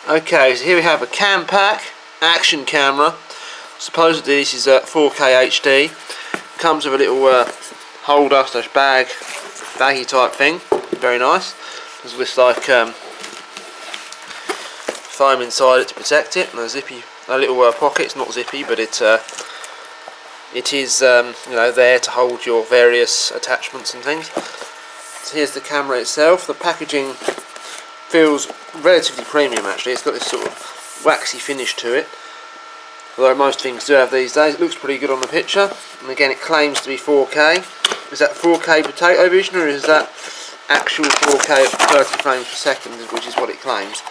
Okay, so here we have a Campark action camera. Supposedly this is 4K HD. Comes with a little holder slash baggy type thing. Very nice. There's this like foam inside it to protect it, and a little pocket. It's not zippy, but it is you know, there to hold your various attachments and things. So here's the camera itself. The packaging feels relatively premium actually. It's got this sort of waxy finish to it, although most things do have these days. It looks pretty good on the picture, and again it claims to be 4K. Is that 4K potato vision, or is that actual 4K at 30 frames per second, which is what it claims?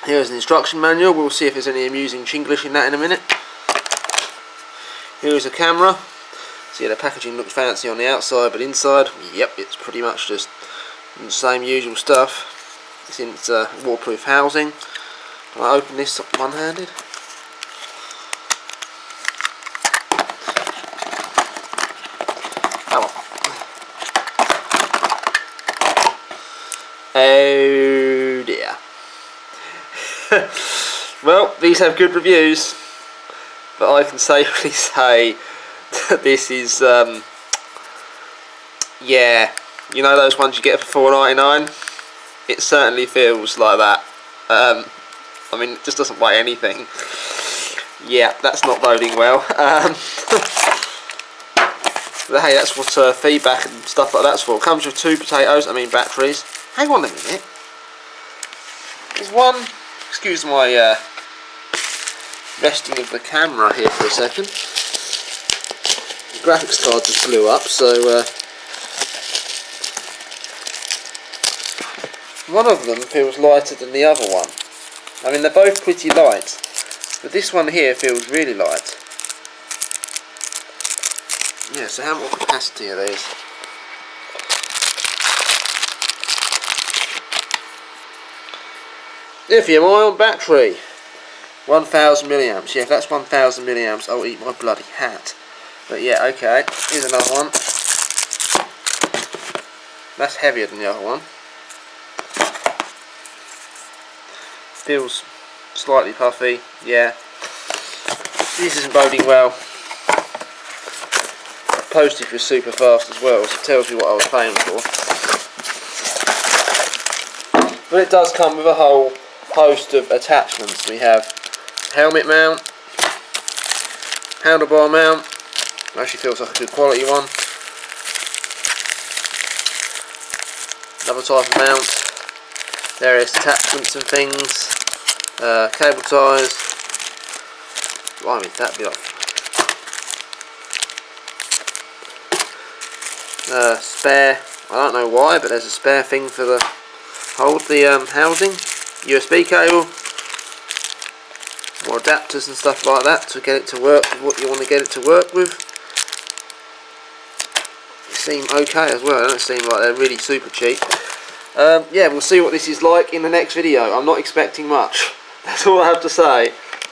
Here's an instruction manual. We'll see if there's any amusing Chinglish in that in a minute. Here's a camera. So yeah, the packaging looks fancy on the outside, but inside, yep, it's pretty much just the same usual stuff. It's in its waterproof housing. I'll open this one-handed. Oh dear. Well, these have good reviews, but I can safely say that this is, yeah, you know those ones you get for $4.99? It certainly feels like that. I mean, it just doesn't weigh anything. Yeah, that's not loading well. But hey, that's what feedback and stuff like that's for. It comes with 2 potatoes, batteries. Hang on a minute. There's one, excuse my resting of the camera here for a second. The graphics card just blew up, so one of them feels lighter than the other one. I mean, they're both pretty light, but this one here feels really light. Yeah, so what capacity are these? Lithium-ion battery, 1000 milliamps. Yeah, if that's 1000 milliamps, I'll eat my bloody hat. But yeah, okay. Here's another one. That's heavier than the other one. Feels slightly puffy. Yeah. This isn't boding well. Postage was super fast as well, so it tells me what I was paying for. But it does come with a whole host of attachments. We have helmet mount, handlebar mount, actually feels like a good quality one, another type of mount, various attachments and things, cable ties. Blimey, that'd be like spare, I don't know why, but there's a spare thing for the hold the housing, USB cable, more adapters and stuff like that to get it to work with what you want to get it to work with. They seem okay as well. They don't seem like they're really super cheap. Yeah, we'll see what this is like in the next video. I'm not expecting much. That's all I have to say.